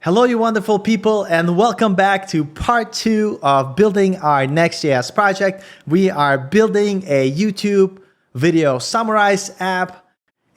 Hello, you wonderful people, and welcome back to part 2 of building our Next.js project. We are building a YouTube video summarize app.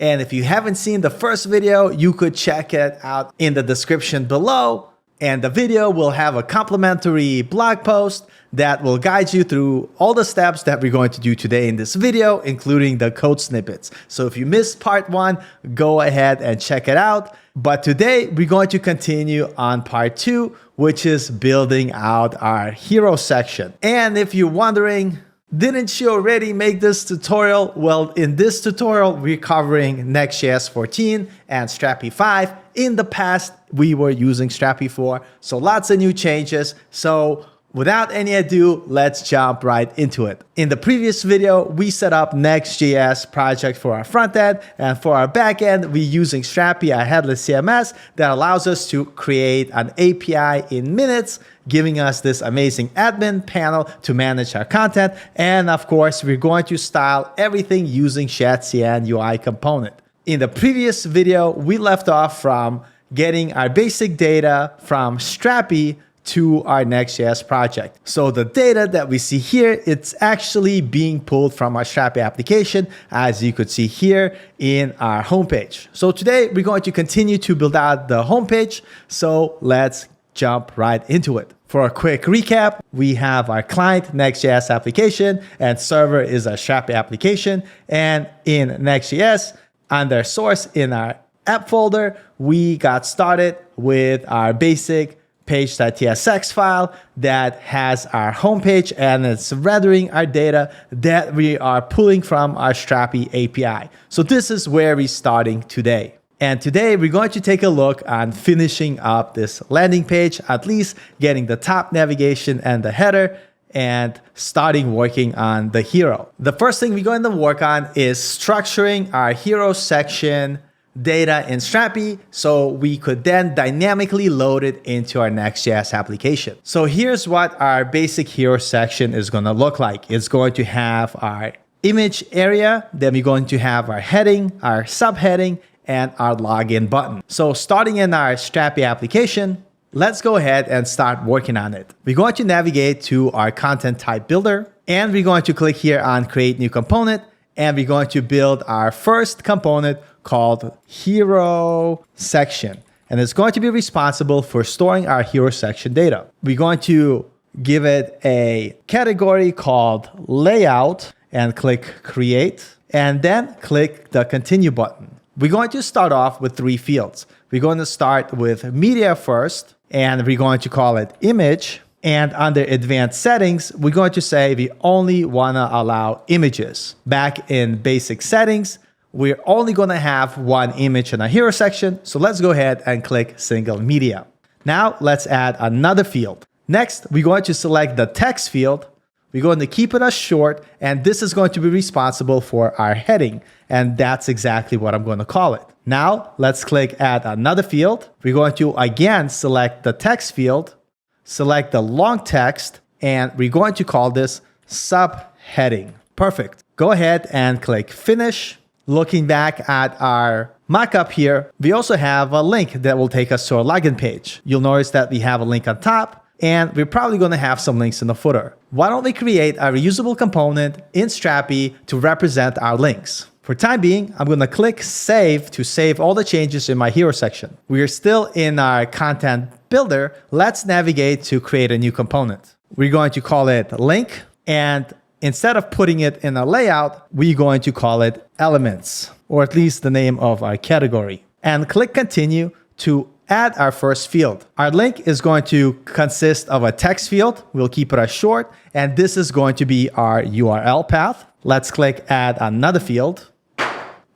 And if you haven't seen the first video, you could check it out in the description below. And the video will have a complimentary blog post that will guide you through all the steps that we're going to do today in this video, including the code snippets. So if you missed part 1, go ahead and check it out. But today we're going to continue on part 2, which is building out our hero section. And if you're wondering, didn't you already make this tutorial? Well, in this tutorial, we're covering Next.js 14 and Strapi 5. In the past, we were using Strapi 4, so lots of new changes. So without any ado, let's jump right into it. In the previous video, we set up Next.js project for our front end, and for our back end, we're using Strapi, our Headless CMS, that allows us to create an API in minutes, giving us this amazing admin panel to manage our content. And of course, we're going to style everything using Shadcn UI component. In the previous video, we left off from getting our basic data from Strapi to our Next.js project. So the data that we see here, it's actually being pulled from our Strapi application, as you could see here in our homepage. So today we're going to continue to build out the homepage. So let's jump right into it. For a quick recap, we have our client Next.js application and server is a Strapi application. And in Next.js, under source in our app folder, we got started with our basic page.tsx file that has our homepage, and it's rendering our data that we are pulling from our Strapi API. So this is where we're starting today. And today we're going to take a look on finishing up this landing page, at least getting the top navigation and the header, and starting working on the hero. The first thing we're going to work on is structuring our hero section data in Strapi so we could then dynamically load it into our Next.js application. So here's what our basic hero section is going to look like. It's going to have our image area, then we're going to have our heading, our subheading, and our login button. So starting in our Strapi application, let's go ahead and start working on it. We're going to navigate to our content type builder, and we're going to click here on create new component, and we're going to build our first component called hero section. And it's going to be responsible for storing our hero section data. We're going to give it a category called layout and click create, and then click the continue button. We're going to start off with 3 fields. We're going to start with media first, and we're going to call it image. And under advanced settings, we're going to say we only want to allow images. Back in basic settings, we're only going to have one image in our hero section. So let's go ahead and click single media. Now let's add another field. Next, we're going to select the text field. We're going to keep it as short, and this is going to be responsible for our heading. And that's exactly what I'm going to call it. Now let's click add another field. We're going to again select the text field, select the long text, and we're going to call this subheading. Perfect. Go ahead and click finish. Looking back at our mockup here, we also have a link that will take us to our login page. You'll notice that we have a link on top, and we're probably going to have some links in the footer. Why don't we create a reusable component in Strapi to represent our links? For time being, I'm going to click save to save all the changes in my hero section. We are still in our content builder. Let's navigate to create a new component. We're going to call it link, and instead of putting it in a layout, we're going to call it elements, or at least the name of our category. And click continue to add our first field. Our link is going to consist of a text field. We'll keep it as short, and this is going to be our URL path. Let's click add another field.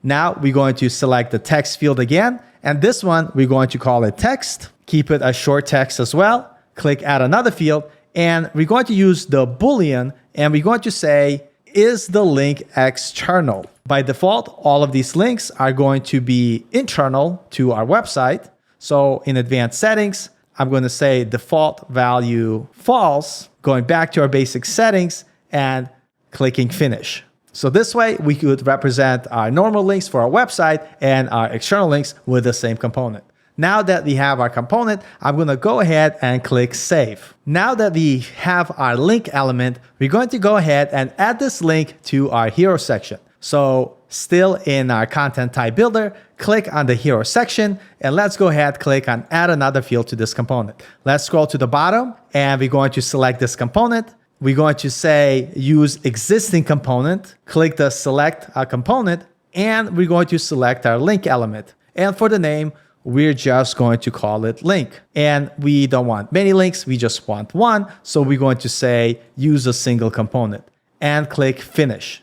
Now we're going to select the text field again, and this one we're going to call it text. Keep it as short text as well. Click add another field, and we're going to use the Boolean, and we're going to say, is the link external? By default, all of these links are going to be internal to our website. So in advanced settings, I'm going to say default value false, going back to our basic settings and clicking finish. So this way we could represent our normal links for our website and our external links with the same component. Now that we have our component, I'm going to go ahead and click Save. Now that we have our link element, we're going to go ahead and add this link to our hero section. So still in our content type builder, click on the hero section, and let's go ahead, click on add another field to this component. Let's scroll to the bottom, and we're going to select this component. We're going to say use existing component, click the select a component, and we're going to select our link element. And for the name, we're just going to call it link. And we don't want many links, we just want one. So we're going to say use a single component and click finish.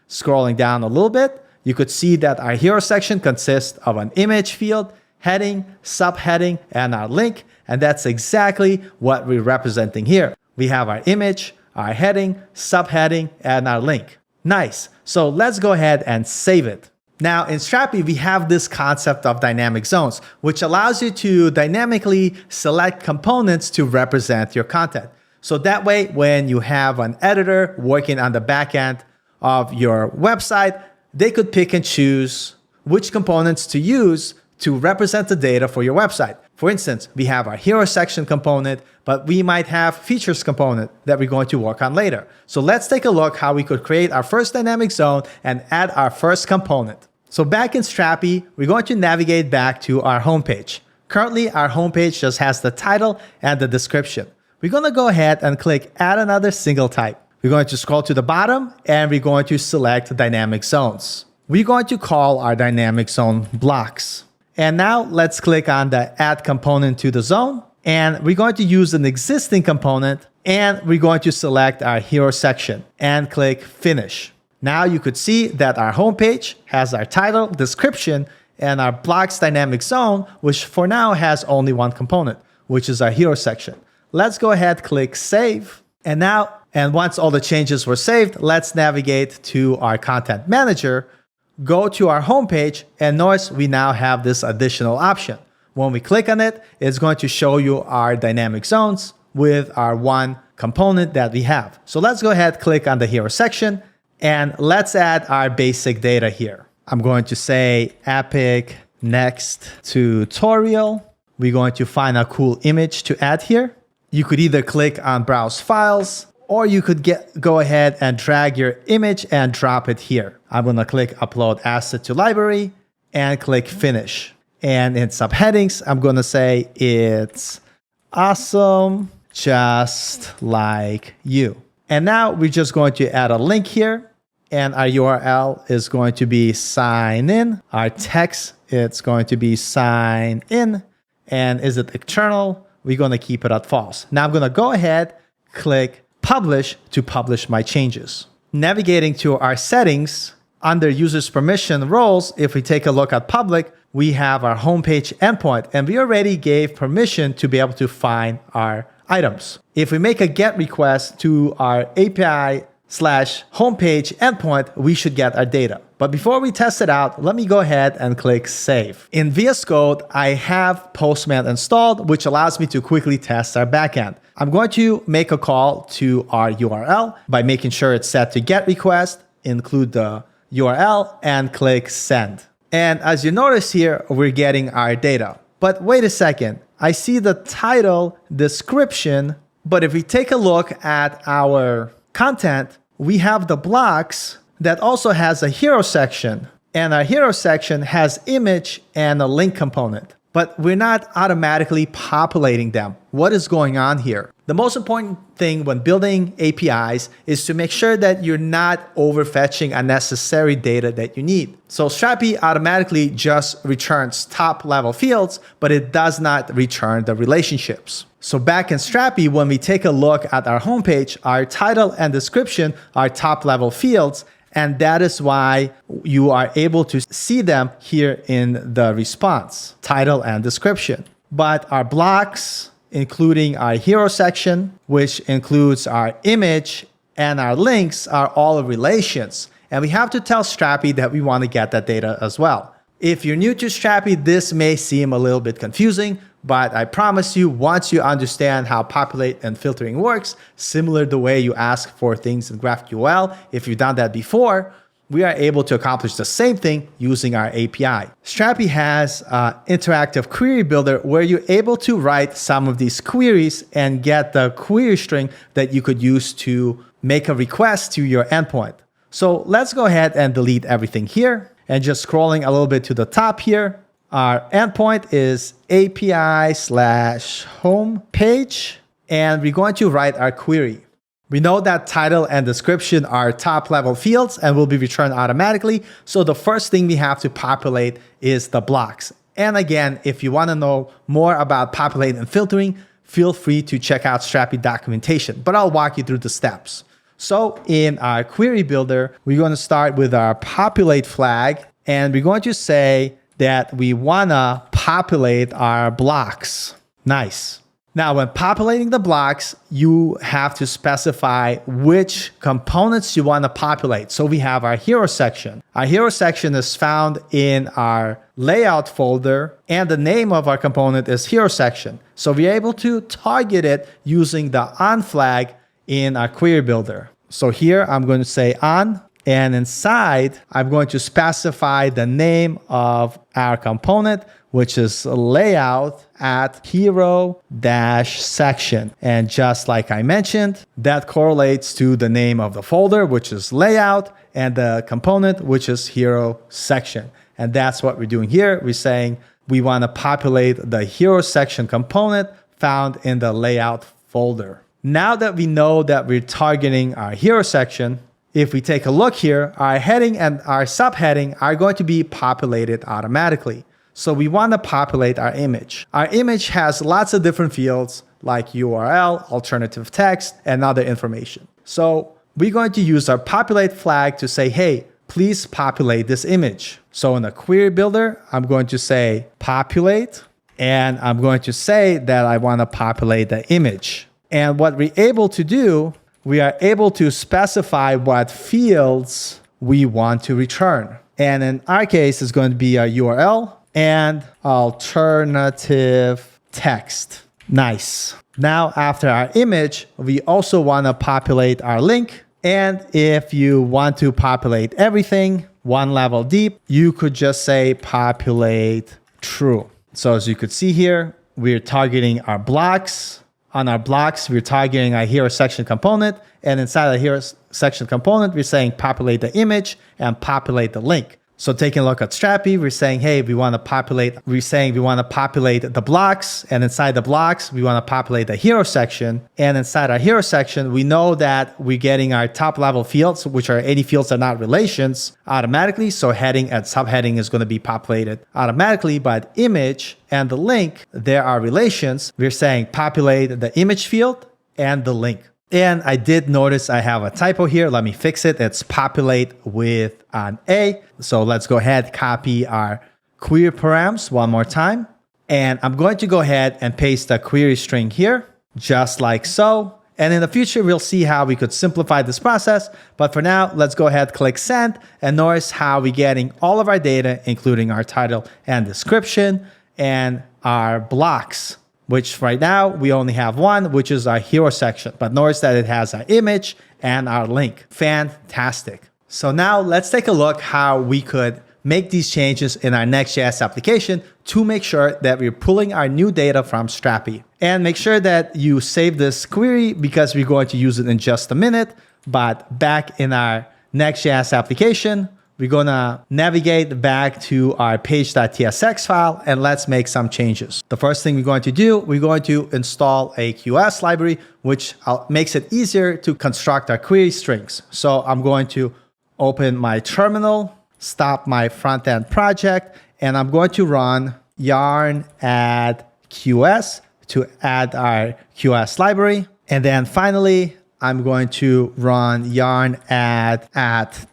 Scrolling down a little bit, you could see that our hero section consists of an image field, heading, subheading, and our link. And that's exactly what we're representing here. We have our image, our heading, subheading, and our link. Nice. So let's go ahead and save it. Now in Strapi, we have this concept of dynamic zones, which allows you to dynamically select components to represent your content. So that way, when you have an editor working on the back end of your website, they could pick and choose which components to use to represent the data for your website. For instance, we have our hero section component, but we might have features component that we're going to work on later. So let's take a look how we could create our first dynamic zone and add our first component. So back in Strapi, we're going to navigate back to our homepage. Currently, our homepage just has the title and the description. We're going to go ahead and click add another single type. We're going to scroll to the bottom and we're going to select dynamic zones. We're going to call our dynamic zone blocks. And now let's click on the add component to the zone. And we're going to use an existing component and we're going to select our hero section and click finish. Now you could see that our homepage has our title, description, and our blocks dynamic zone, which for now has only one component, which is our hero section. Let's go ahead, click save. And once all the changes were saved, let's navigate to our content manager, go to our homepage, and notice we now have this additional option. When we click on it, it's going to show you our dynamic zones with our one component that we have. So let's go ahead, click on the hero section, and let's add our basic data here. I'm going to say Epic Next Tutorial. We're going to find a cool image to add here. You could either click on Browse Files, or you could go ahead and drag your image and drop it here. I'm going to click Upload Asset to Library and click Finish. And in subheadings, I'm going to say it's awesome, just like you. And now we're just going to add a link here. And our URL is going to be sign in. Our text, it's going to be sign in. And is it external? We're going to keep it at false. Now I'm going to go ahead, click Publish to publish my changes. Navigating to our settings, under users permission roles, if we take a look at public, we have our homepage endpoint, and we already gave permission to be able to find our items. If we make a GET request to our API/homepage endpoint, we should get our data. But before we test it out, let me go ahead and click Save. In VS Code, I have Postman installed, which allows me to quickly test our backend. I'm going to make a call to our URL by making sure it's set to GET request, include the URL, and click Send. And as you notice here, we're getting our data. But wait a second, I see the title description, but if we take a look at our content, we have the blocks that also has a hero section, and our hero section has image and a link component, but we're not automatically populating them. What is going on here? The most important thing when building APIs is to make sure that you're not overfetching unnecessary data that you need. So Strapi automatically just returns top level fields, but it does not return the relationships. So back in Strapi, when we take a look at our homepage, our title and description are top level fields, and that is why you are able to see them here in the response, title and description. But our blocks, including our hero section, which includes our image and our links, are all relations. And we have to tell Strapi that we want to get that data as well. If you're new to Strapi, this may seem a little bit confusing, but I promise you, once you understand how populate and filtering works, similar the way you ask for things in GraphQL, if you've done that before, we are able to accomplish the same thing using our API. Strapi has an interactive query builder where you're able to write some of these queries and get the query string that you could use to make a request to your endpoint. So let's go ahead and delete everything here. And just scrolling a little bit to the top here, our endpoint is API/home page, and we're going to write our query. We know that title and description are top level fields and will be returned automatically. So the first thing we have to populate is the blocks. And again, if you want to know more about populating and filtering, feel free to check out Strapi documentation, but I'll walk you through the steps. So in our query builder, we're going to start with our populate flag, and we're going to say that we want to populate our blocks. Nice. Now, when populating the blocks, you have to specify which components you want to populate. So we have our hero section. Our hero section is found in our layout folder, and the name of our component is hero section. So we're able to target it using the on flag in our query builder. So here I'm going to say on, and inside I'm going to specify the name of our component, which is layout at hero-section. And just like I mentioned, that correlates to the name of the folder, which is layout, and the component, which is hero section. And that's what we're doing here. We're saying we want to populate the hero section component found in the layout folder. Now that we know that we're targeting our hero section, if we take a look here, our heading and our subheading are going to be populated automatically. So we want to populate our image. Our image has lots of different fields like URL, alternative text, and other information. So we're going to use our populate flag to say, hey, please populate this image. So in the query builder, I'm going to say populate, and I'm going to say that I want to populate the image. And what we're able to do, we are able to specify what fields we want to return. And in our case, it's going to be our URL and alternative text. Nice. Now, after our image, we also want to populate our link. And if you want to populate everything one level deep, you could just say populate true. So as you could see here, we're targeting our blocks. On our blocks, we're targeting our hero section component. And inside the hero section component, we're saying populate the image and populate the link. So taking a look at Strapi, we're saying, hey, we want to populate the blocks. And inside the blocks, we want to populate the hero section. And inside our hero section, we know that we're getting our top level fields, which are any fields that are not relations, automatically. So heading and subheading is going to be populated automatically. But image and the link, there are relations. We're saying populate the image field and the link. And I did notice I have a typo here. Let me fix it. It's populate with an A. So let's go ahead, copy our query params one more time. And I'm going to go ahead and paste the query string here, just like so. And in the future, we'll see how we could simplify this process. But for now, let's go ahead, click send, and notice how we're getting all of our data, including our title and description and our blocks, which right now we only have one, which is our hero section. But notice that it has our image and our link. Fantastic. So now let's take a look how we could make these changes in our Next.js application to make sure that we're pulling our new data from Strapi. And make sure that you save this query because we're going to use it in just a minute. But back in our Next.js application, we're going to navigate back to our page.tsx file and let's make some changes. The first thing we're going to do, we're going to install a QS library, which makes it easier to construct our query strings. So I'm going to open my terminal, stop my front-end project, and I'm going to run yarn add QS to add our QS library. And then finally, I'm going to run yarn add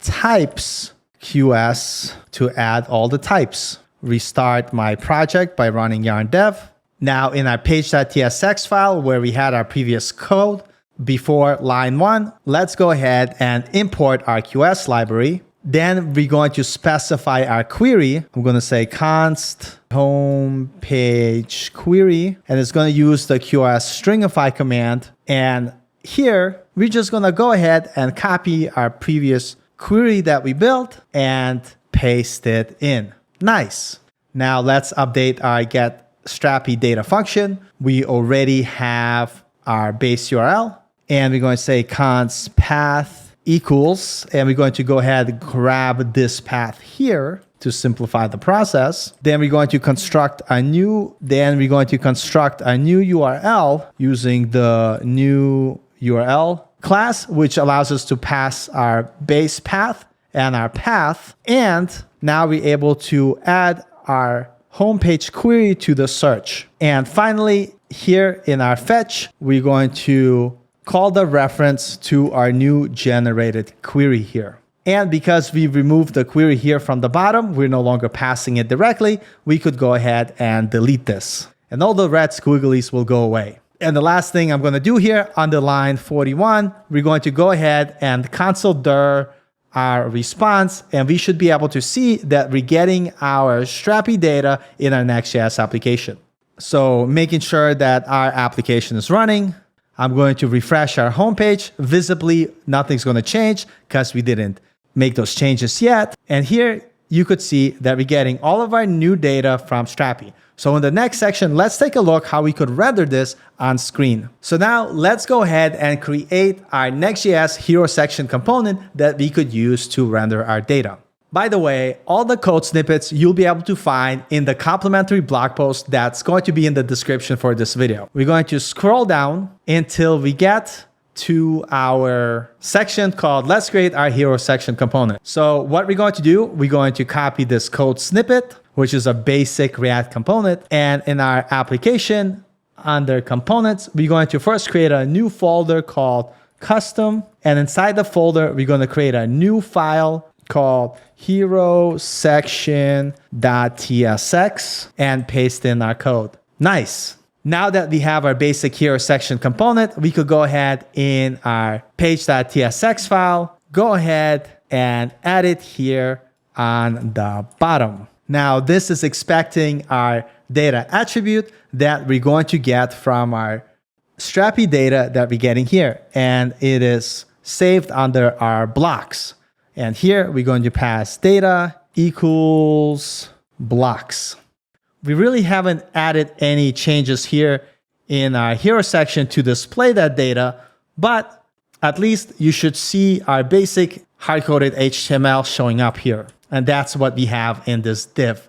types QS to add all the types. Restart my project by running yarn dev. Now in our page.tsx file where we had our previous code before line 1, let's go ahead and import our QS library. Then we're going to specify our query. I'm going to say const home page query, and it's going to use the QS stringify command. And here we're just going to go ahead and copy our previous query that we built and paste it in. Nice. Now let's update our get Strapi data function. We already have our base URL, and we're going to say const path equals, and we're going to go ahead and grab this path here to simplify the process. Then we're going to construct a new URL using the new URL class, which allows us to pass our base path and our path. And now we're able to add our homepage query to the search. And finally, here in our fetch, we're going to call the reference to our new generated query here. And because we removed the query here from the bottom, we're no longer passing it directly. We could go ahead and delete this. And all the red squigglies will go away. And the last thing I'm going to do here on the line 41, we're going to go ahead and console dir our response, and we should be able to see that we're getting our Strapi data in our Next.js application. So making sure that our application is running, I'm going to refresh our homepage. Visibly, nothing's going to change because we didn't make those changes yet. And here you could see that we're getting all of our new data from Strapi. So in the next section, let's take a look how we could render this on screen. So now let's go ahead and create our Next.js hero section component that we could use to render our data. By the way, all the code snippets you'll be able to find in the complimentary blog post that's going to be in the description for this video. We're going to scroll down until we get to our section called Let's Create Our Hero Section Component. So what we're going to do, we're going to copy this code snippet, which is a basic React component. And in our application, under components, we're going to first create a new folder called custom. And inside the folder, we're going to create a new file called hero section.tsx and paste in our code. Nice. Now that we have our basic hero section component, we could go ahead in our page.tsx file, go ahead and add it here on the bottom. Now, this is expecting our data attribute that we're going to get from our Strapi data that we're getting here. And it is saved under our blocks. And here we're going to pass data equals blocks. We really haven't added any changes here in our hero section to display that data, but at least you should see our basic hard-coded HTML showing up here. And that's what we have in this div.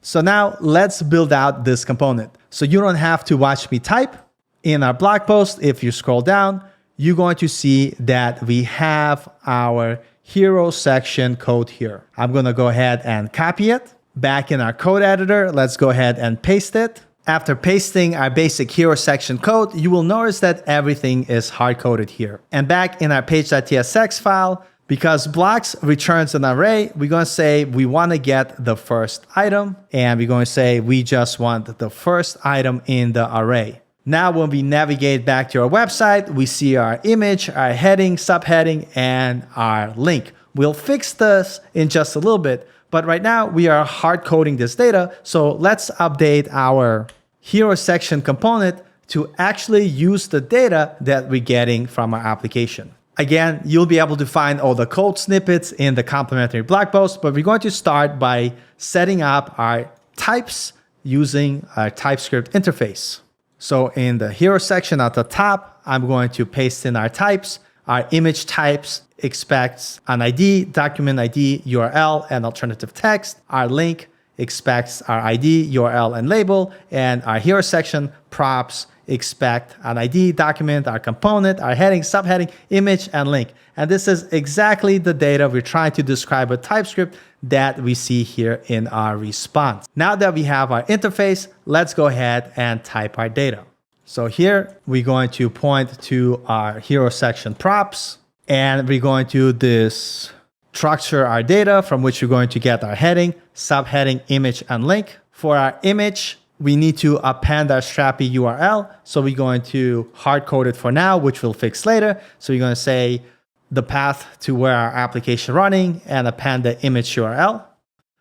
So now let's build out this component. So you don't have to watch me type. In our blog post, if you scroll down, you're going to see that we have our hero section code here. I'm going to go ahead and copy it. Back in our code editor, let's go ahead and paste it. After pasting our basic hero section code, you will notice that everything is hard-coded here. And back in our page.tsx file, because blocks returns an array, we're going to say we want to get the first item, and we're going to say we just want the first item in the array. Now, when we navigate back to our website, we see our image, our heading, subheading, and our link. We'll fix this in just a little bit, but right now we are hard coding this data. So let's update our hero section component to actually use the data that we're getting from our application. Again, you'll be able to find all the code snippets in the complimentary blog post, but we're going to start by setting up our types using our Typescript interface. So in the hero section at the top, I'm going to paste in our types. Our image types expects an ID, document ID, URL, and alternative text. Our link expects our ID, URL, and label. And our hero section props expect an ID, document, our component, our heading, subheading, image, and link. And this is exactly the data we're trying to describe with TypeScript that we see here in our response. Now that we have our interface, let's go ahead and type our data. So here we're going to point to our hero section props, and we're going to structure our data from which we're going to get our heading, subheading, image, and link. For our image, we need to append our Strapi URL. So we're going to hard code it for now, which we'll fix later. So we're going to say the path to where our application running and append the image URL.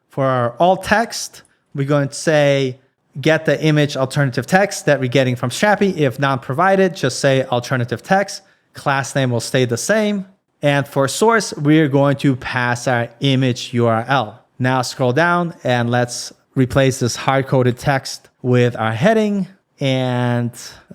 For our alt text, we're going to say get the image alternative text that we're getting from Strapi. If not provided, just say alternative text. Class name will stay the same. And for source, we're going to pass our image URL. Now scroll down and let's replace this hard-coded text with our heading and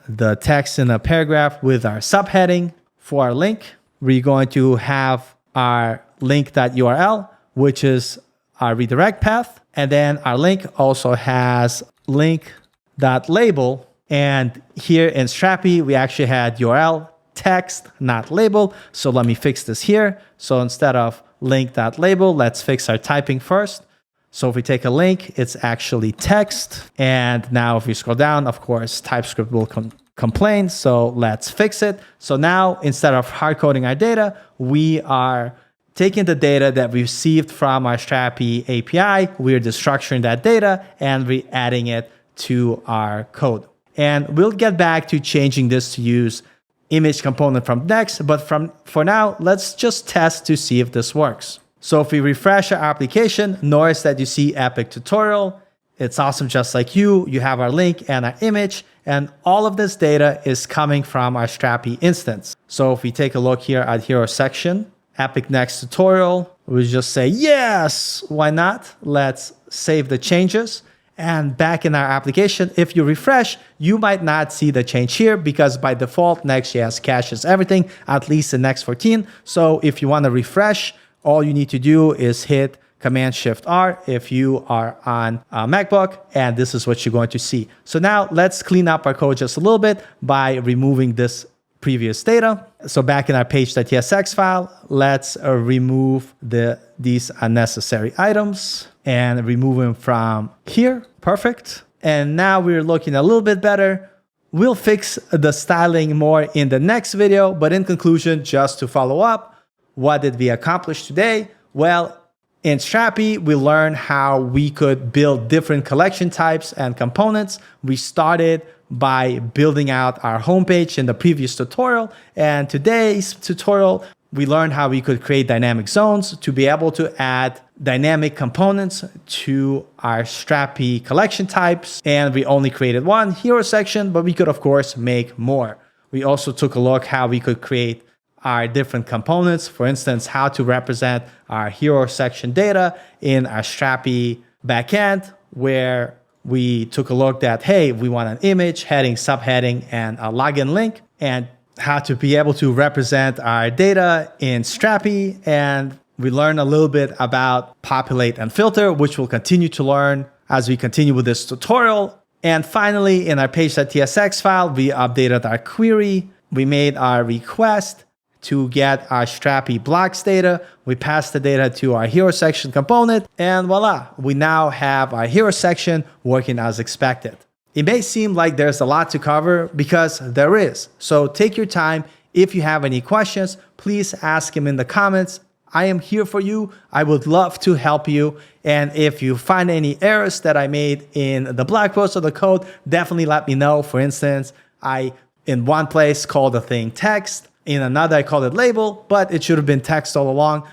the text in a paragraph with our subheading. For our link, we're going to have our link.url, which is our redirect path. And then our link also has link.label. And here in Strapi, we actually had URL text, not label. So let me fix this here. So instead of link.label, let's fix our typing first. So if we take a link, it's actually text. And now if we scroll down, of course, TypeScript will complain. So let's fix it. So now instead of hard coding our data, we are taking the data that we received from our Strapi API. We're destructuring that data and we're adding it to our code. And we'll get back to changing this to use image component from Next, but for now, let's just test to see if this works. So if we refresh our application, notice that you see Epic Tutorial. It's awesome just like you. You have our link and our image, and all of this data is coming from our Strapi instance. So if we take a look here at Hero section, Epic Next Tutorial, we just say, yes, why not? Let's save the changes. And back in our application, if you refresh, you might not see the change here because by default, Next.js caches everything, at least in Next 14. So if you want to refresh, all you need to do is hit Command-Shift-R if you are on a MacBook, and this is what you're going to see. So now let's clean up our code just a little bit by removing this previous data. So back in our page.tsx file, let's remove these unnecessary items and remove them from here. Perfect. And now we're looking a little bit better. We'll fix the styling more in the next video, but in conclusion, just to follow up, what did we accomplish today? Well, in Strapi, we learned how we could build different collection types and components. We started by building out our homepage in the previous tutorial. And today's tutorial, we learned how we could create dynamic zones to be able to add dynamic components to our Strapi collection types. And we only created one hero section, but we could, of course, make more. We also took a look how we could create our different components. For instance, how to represent our hero section data in our Strapi backend, where we took a look at, hey, we want an image, heading, subheading, and a login link, and how to be able to represent our data in Strapi. And we learned a little bit about populate and filter, which we'll continue to learn as we continue with this tutorial. And finally, in our page.tsx file, we updated our query. We made our request to get our Strapi blocks data. We passed the data to our hero section component, and voila, we now have our hero section working as expected. It may seem like there's a lot to cover because there is. So take your time. If you have any questions, please ask them in the comments. I am here for you. I would love to help you. And if you find any errors that I made in the blog post or the code, definitely let me know. For instance, I, in one place, called the thing text. In another, I called it label, but it should have been text all along.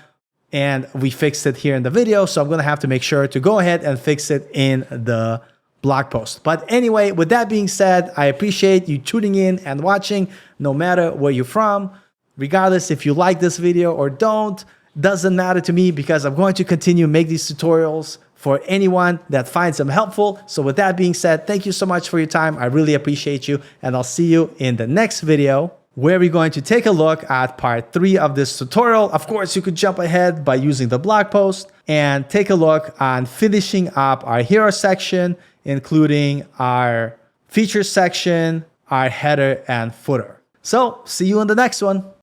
And we fixed it here in the video. So I'm going to have to make sure to go ahead and fix it in the blog post. But anyway, with that being said, I appreciate you tuning in and watching, no matter where you're from. Regardless if you like this video or don't, doesn't matter to me because I'm going to continue to make these tutorials for anyone that finds them helpful. So with that being said, thank you so much for your time. I really appreciate you. And I'll see you in the next video, where we're going to take a look at part 3 of this tutorial. Of course, you could jump ahead by using the blog post and take a look on finishing up our hero section, including our features section, our header and footer. So see you in the next one.